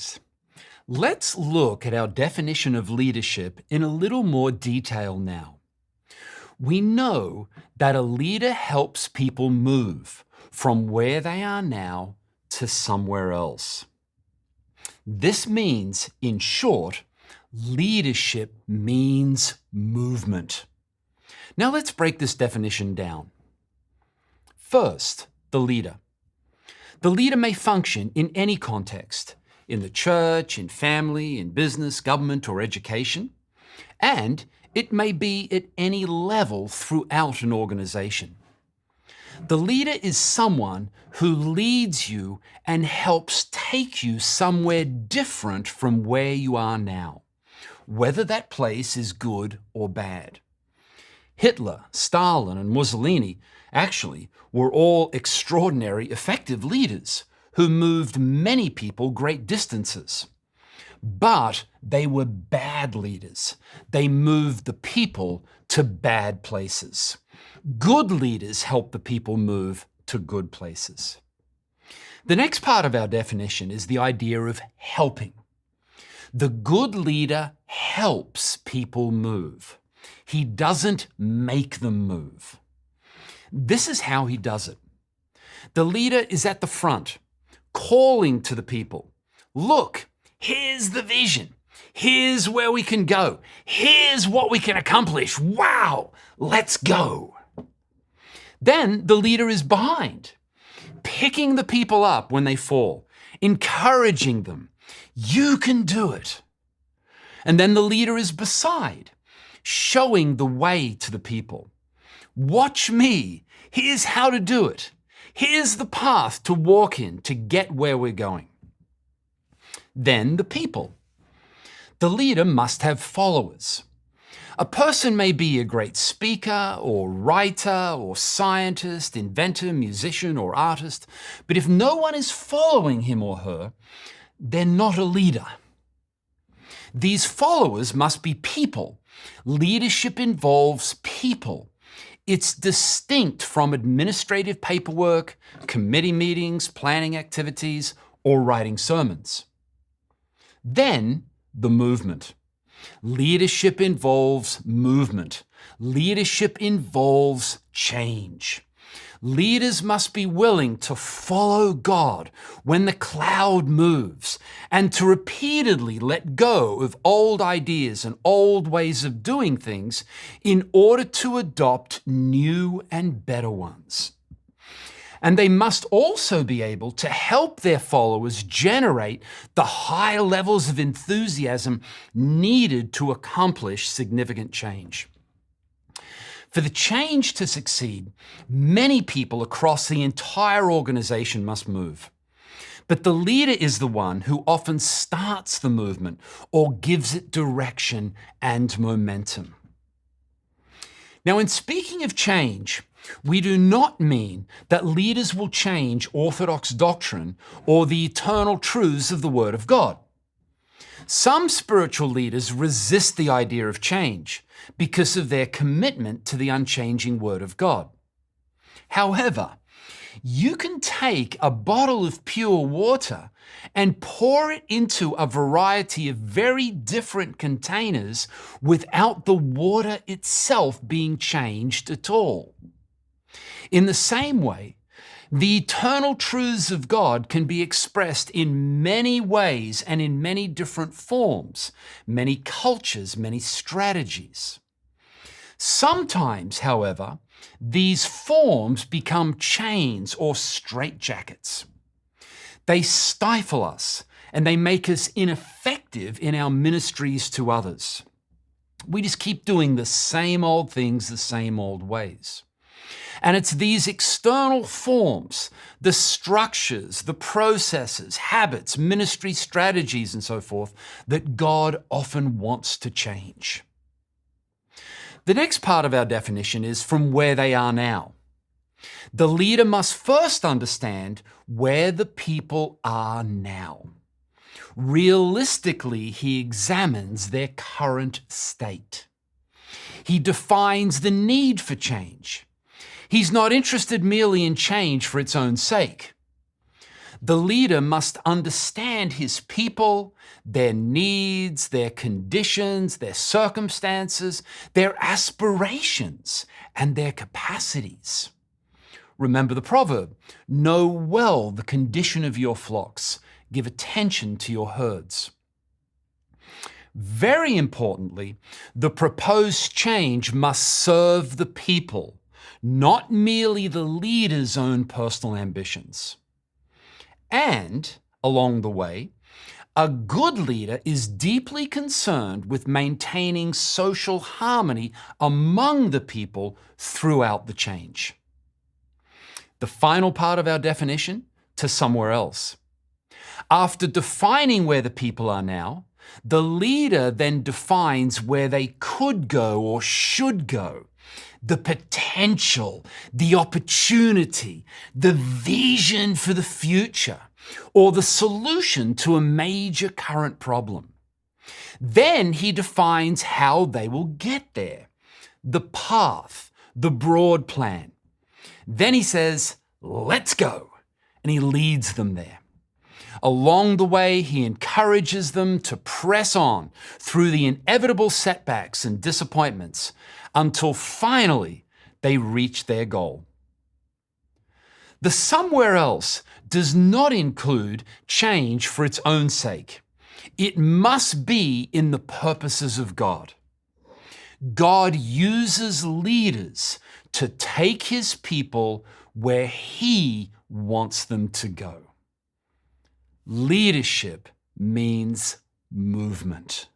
Greetings. Let's look at our definition of leadership in a little more detail now. We know that a leader helps people move from where they are now to somewhere else. This means, in short, leadership means movement. Now let's break this definition down. First, the leader. The leader may function in any context, in the church, in family, in business, government, or education, and it may be at any level throughout an organization. The leader is someone who leads you and helps take you somewhere different from where you are now, whether that place is good or bad. Hitler, Stalin, and Mussolini actually were all extraordinary, effective leaders who moved many people great distances. But they were bad leaders. They moved the people to bad places. Good leaders help the people move to good places. The next part of our definition is the idea of helping. The good leader helps people move. He doesn't make them move. This is how he does it. The leader is at the front, calling to the people, "Look, here's the vision. Here's where we can go. Here's what we can accomplish. Wow, let's go." Then the leader is behind, picking the people up when they fall, encouraging them. "You can do it." And then the leader is beside, showing the way to the people. "Watch me. Here's how to do it. Here's the path to walk in to get where we're going." Then the people. The leader must have followers. A person may be a great speaker or writer or scientist, inventor, musician, or artist, but if no one is following him or her, they're not a leader. These followers must be people. Leadership involves people. It's distinct from administrative paperwork, committee meetings, planning activities, or writing sermons. Then, the movement. Leadership involves movement. Leadership involves change. Leaders must be willing to follow God when the cloud moves and to repeatedly let go of old ideas and old ways of doing things in order to adopt new and better ones. And they must also be able to help their followers generate the high levels of enthusiasm needed to accomplish significant change. For the change to succeed, many people across the entire organization must move. But the leader is the one who often starts the movement or gives it direction and momentum. Now, in speaking of change, we do not mean that leaders will change orthodox doctrine or the eternal truths of the Word of God. Some spiritual leaders resist the idea of change because of their commitment to the unchanging Word of God. However, you can take a bottle of pure water and pour it into a variety of very different containers without the water itself being changed at all. In the same way, the eternal truths of God can be expressed in many ways and in many different forms, many cultures, many strategies. Sometimes, however, these forms become chains or straitjackets. They stifle us and they make us ineffective in our ministries to others. We just keep doing the same old things the same old ways. And it's these external forms, the structures, the processes, habits, ministry strategies, and so forth, that God often wants to change. The next part of our definition is from where they are now. The leader must first understand where the people are now. Realistically, he examines their current state. He defines the need for change. He's not interested merely in change for its own sake. The leader must understand his people, their needs, their conditions, their circumstances, their aspirations, and their capacities. Remember the proverb, know well the condition of your flocks, give attention to your herds. Very importantly, the proposed change must serve the people, not merely the leader's own personal ambitions. And, along the way, a good leader is deeply concerned with maintaining social harmony among the people throughout the change. The final part of our definition, to somewhere else. After defining where the people are now, the leader then defines where they could go or should go. The potential, the opportunity, the vision for the future, or the solution to a major current problem. Then he defines how they will get there, the path, the broad plan. Then he says, let's go, and he leads them there. Along the way, he encourages them to press on through the inevitable setbacks and disappointments until finally they reach their goal. The somewhere else does not include change for its own sake. It must be in the purposes of God. God uses leaders to take his people where he wants them to go. Leadership means movement.